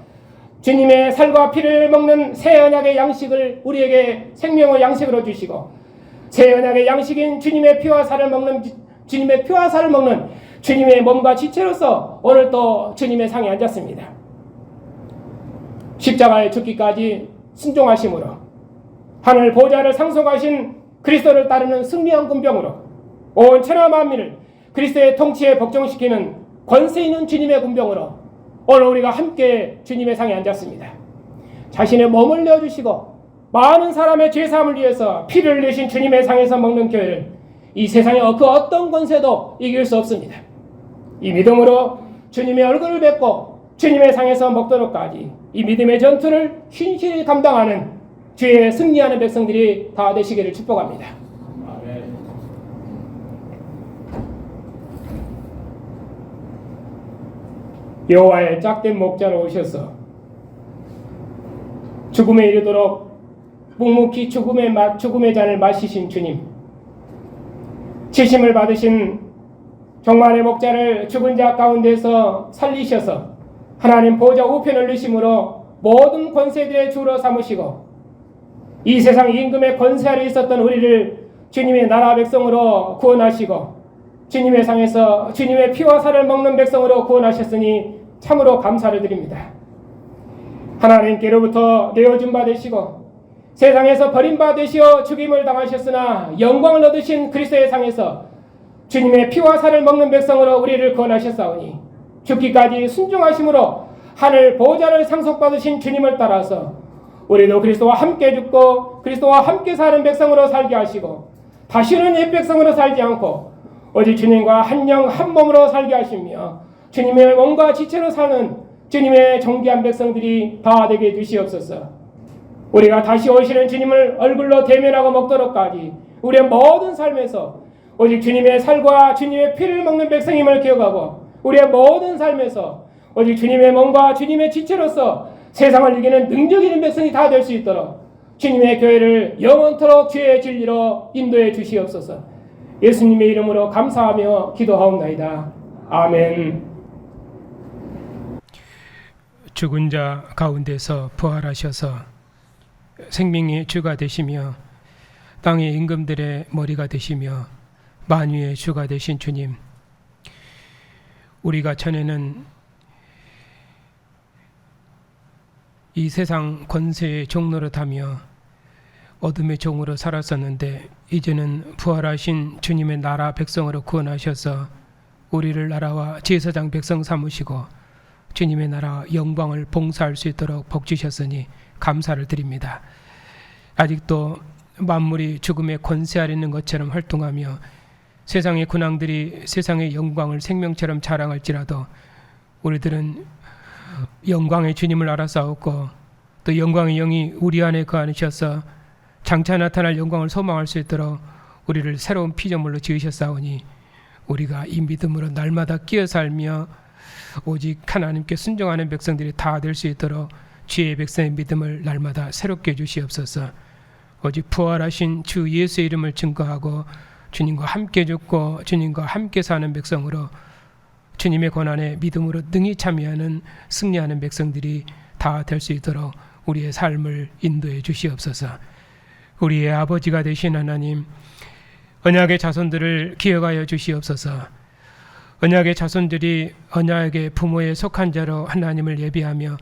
주님의 살과 피를 먹는 새 언약의 양식을 우리에게 생명의 양식으로 주시고 새 언약의 양식인 주님의 피와 살을 먹는 주님의 몸과 지체로서 오늘 또 주님의 상에 앉았습니다. 십자가에 죽기까지 순종하심으로 하늘 보좌를 상속하신 그리스도를 따르는 승리한 군병으로 온 천하 만민을 그리스도의 통치에 복종시키는 권세 있는 주님의 군병으로 오늘 우리가 함께 주님의 상에 앉았습니다. 자신의 몸을 내어주시고 많은 사람의 죄사함을 위해서 피를 흘리신 주님의 상에서 먹는 교회를 이 세상의 그 어떤 권세도 이길 수 없습니다. 이 믿음으로 주님의 얼굴을 뵙고 주님의 상에서 먹도록까지 이 믿음의 전투를 신실히 감당하는 주의 승리하는 백성들이 다 되시기를 축복합니다. 아멘. 여호와의 짝된 목자로 오셔서 죽음에 이르도록 묵묵히 죽음의 잔을 마시신 주님, 치심을 받으신 종말의 목자를 죽은 자 가운데서 살리셔서 하나님 보좌 우편을 누심으로 모든 권세들의 주로 삼으시고 이 세상 임금의 권세 아래 있었던 우리를 주님의 나라 백성으로 구원하시고 주님의 상에서 주님의 피와 살을 먹는 백성으로 구원하셨으니 참으로 감사를 드립니다. 하나님께로부터 내어준 바 되시고 세상에서 버림받아 되시어 죽임을 당하셨으나 영광을 얻으신 그리스도의 상에서 주님의 피와 살을 먹는 백성으로 우리를 구원하셨사오니 죽기까지 순종하심으로 하늘 보좌를 상속받으신 주님을 따라서 우리도 그리스도와 함께 죽고 그리스도와 함께 사는 백성으로 살게 하시고 다시는 옛 백성으로 살지 않고 오직 주님과 한 영 한 몸으로 살게 하시며 주님의 몸과 지체로 사는 주님의 정귀한 백성들이 다 되게 해주시옵소서. 우리가 다시 오시는 주님을 얼굴로 대면하고 먹도록까지 우리의 모든 삶에서 오직 주님의 살과 주님의 피를 먹는 백성임을 기억하고 우리의 모든 삶에서 오직 주님의 몸과 주님의 지체로서 세상을 이기는 능력 있는 백성이 다 될 수 있도록 주님의 교회를 영원토록 주의 진리로 인도해 주시옵소서. 예수님의 이름으로 감사하며 기도하옵나이다. 아멘. 죽은 자 가운데서 부활하셔서 생명의 주가 되시며 땅의 임금들의 머리가 되시며 만유의 주가 되신 주님, 우리가 전에는 이 세상 권세의 종노릇하며 어둠의 종으로 살았었는데 이제는 부활하신 주님의 나라 백성으로 구원하셔서 우리를 나라와 제사장 백성 삼으시고 주님의 나라 영광을 봉사할 수 있도록 복 주셨으니 감사를 드립니다. 아직도 만물이 죽음의 권세 아래 있는 것처럼 활동하며 세상의 군왕들이 세상의 영광을 생명처럼 자랑할지라도 우리들은 영광의 주님을 알아싸웠고 또 영광의 영이 우리 안에 거하셔서 장차 나타날 영광을 소망할 수 있도록 우리를 새로운 피조물로 지으셨사오니 우리가 이 믿음으로 날마다 끼어 살며 오직 하나님께 순종하는 백성들이 다 될 수 있도록 주의 백성의 믿음을 날마다 새롭게 해주시옵소서. 오직 부활하신 주 예수의 이름을 증거하고 주님과 함께 죽고 주님과 함께 사는 백성으로 주님의 고난에 믿음으로 능히 참여하는 승리하는 백성들이 다 될 수 있도록 우리의 삶을 인도해 주시옵소서. 우리의 아버지가 되신 하나님, 언약의 자손들을 기억하여 주시옵소서. 언약의 자손들이 언약의 부모에 속한 자로 하나님을 예비하며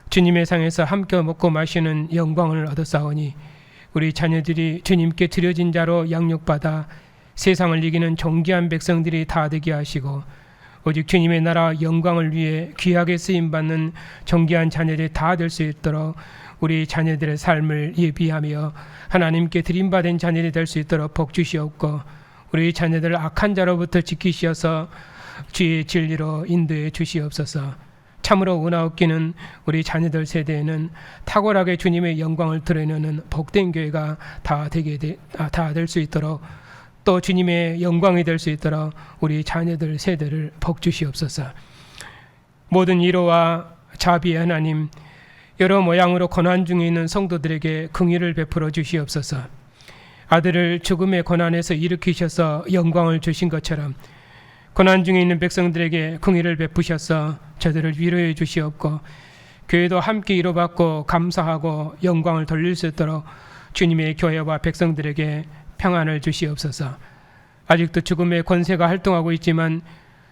주님의 상에서 함께 먹고 마시는 영광을 얻었사오니 우리 자녀들이 주님께 드려진 자로 양육받아 세상을 이기는 존귀한 백성들이 다 되게 하시고 오직 주님의 나라 영광을 위해 귀하게 쓰임받는 존귀한 자녀들이 다 될 수 있도록 우리 자녀들의 삶을 예비하며 하나님께 드림받은 자녀들이 될 수 있도록 복 주시옵고 우리 자녀들을 악한 자로부터 지키시어서 주의 진리로 인도해 주시옵소서. 참으로 은하옵기는 우리 자녀들 세대에는 탁월하게 주님의 영광을 드러내는 복된 교회가 다 될 수 있도록 또 주님의 영광이 될 수 있도록 우리 자녀들 세대를 복 주시옵소서. 모든 위로와 자비의 하나님, 여러 모양으로 고난 중에 있는 성도들에게 긍휼을 베풀어 주시옵소서. 아들을 죽음의 고난에서 일으키셔서 영광을 주신 것처럼 고난 중에 있는 백성들에게 긍휼을 베푸셔서 저들을 위로해 주시옵고 교회도 함께 위로받고 감사하고 영광을 돌릴 수 있도록 주님의 교회와 백성들에게 평안을 주시옵소서. 아직도 죽음의 권세가 활동하고 있지만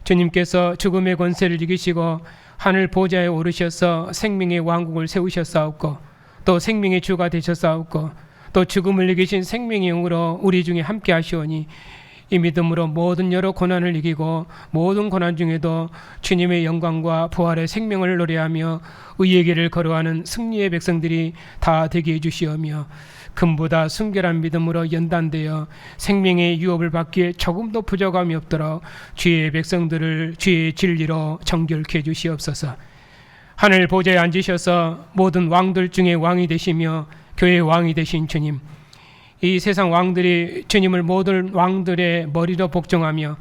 주님께서 죽음의 권세를 이기시고 하늘 보좌에 오르셔서 생명의 왕국을 세우셨사옵고 또 생명의 주가 되셨사옵고 또 죽음을 이기신 생명의 영으로 우리 중에 함께 하시오니 이 믿음으로 모든 여러 고난을 이기고 모든 고난 중에도 주님의 영광과 부활의 생명을 노래하며 의의 길을 걸어가는 승리의 백성들이 다 되게 해주시오며 금보다 순결한 믿음으로 연단되어 생명의 유업을 받기에 조금도 부족함이 없도록 주의 백성들을 주의 진리로 정결케 해주시옵소서. 하늘 보좌에 앉으셔서 모든 왕들 중에 왕이 되시며 교회의 왕이 되신 주님, 이 세상 왕들이 주님을 모든 왕들의 머리로 복종하며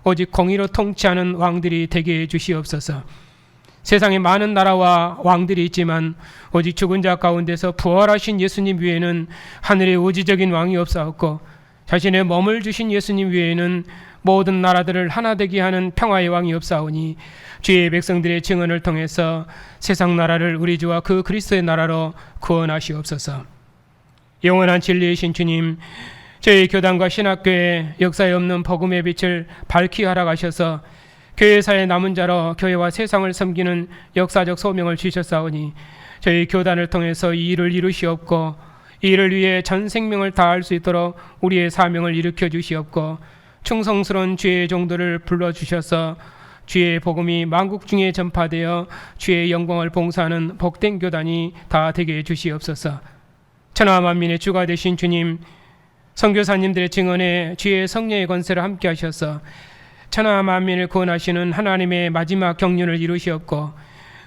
오직 공의로 통치하는 왕들이 되게 해주시옵소서. 세상에 많은 나라와 왕들이 있지만 오직 죽은 자 가운데서 부활하신 예수님 외에는 하늘에 의지적인 왕이 없사옵고 자신의 몸을 주신 예수님 외에는 모든 나라들을 하나 되게 하는 평화의 왕이 없사오니 주의 백성들의 증언을 통해서 세상 나라를 우리 주와 그 그리스도의 나라로 구원하시옵소서. 영원한 진리이신 주님, 저희 교단과 신학교에 역사에 없는 복음의 빛을 밝히 하락하셔서 교회사의 남은 자로 교회와 세상을 섬기는 역사적 소명을 주셨사오니 저희 교단을 통해서 이 일을 이루시옵고 이 일을 위해 전 생명을 다할 수 있도록 우리의 사명을 일으켜 주시옵고 충성스러운 주의 종들을 불러주셔서 주의 복음이 만국 중에 전파되어 주의 영광을 봉사하는 복된 교단이 다 되게 해주시옵소서. 천하 만민의 주가 되신 주님, 선교사님들의 증언에 주의 성령의 권세를 함께 하셔서 천하 만민을 구원하시는 하나님의 마지막 경륜을 이루시옵고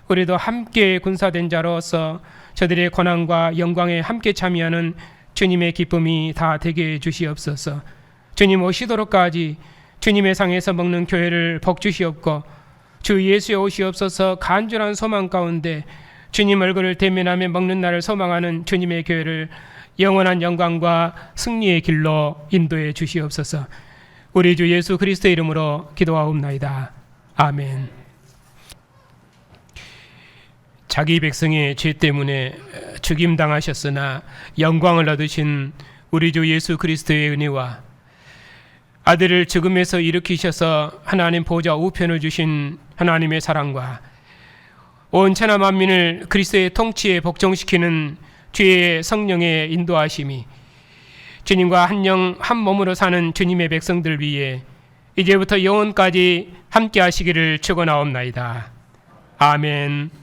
우리도 함께 군사된 자로서 저들의 고난과 영광에 함께 참여하는 주님의 기쁨이 다 되게 해주시옵소서. 주님 오시도록까지 주님의 상에서 먹는 교회를 복주시옵고 주 예수에 오시옵소서. 간절한 소망 가운데 주님 얼굴을 대면하며 먹는 날을 소망하는 주님의 교회를 영원한 영광과 승리의 길로 인도해 주시옵소서. 우리 주 예수 그리스도의 이름으로 기도하옵나이다. 아멘. 자기 백성의 죄 때문에 죽임당하셨으나 영광을 얻으신 우리 주 예수 그리스도의 은혜와 아들을 죽음에서 일으키셔서 하나님 보좌 우편을 주신 하나님의 사랑과 온 천하 만민을 그리스도의 통치에 복종시키는 주의 성령의 인도하심이 주님과 한 영 한 몸으로 사는 주님의 백성들 위해 이제부터 영원까지 함께 하시기를 축원하옵나이다. 아멘.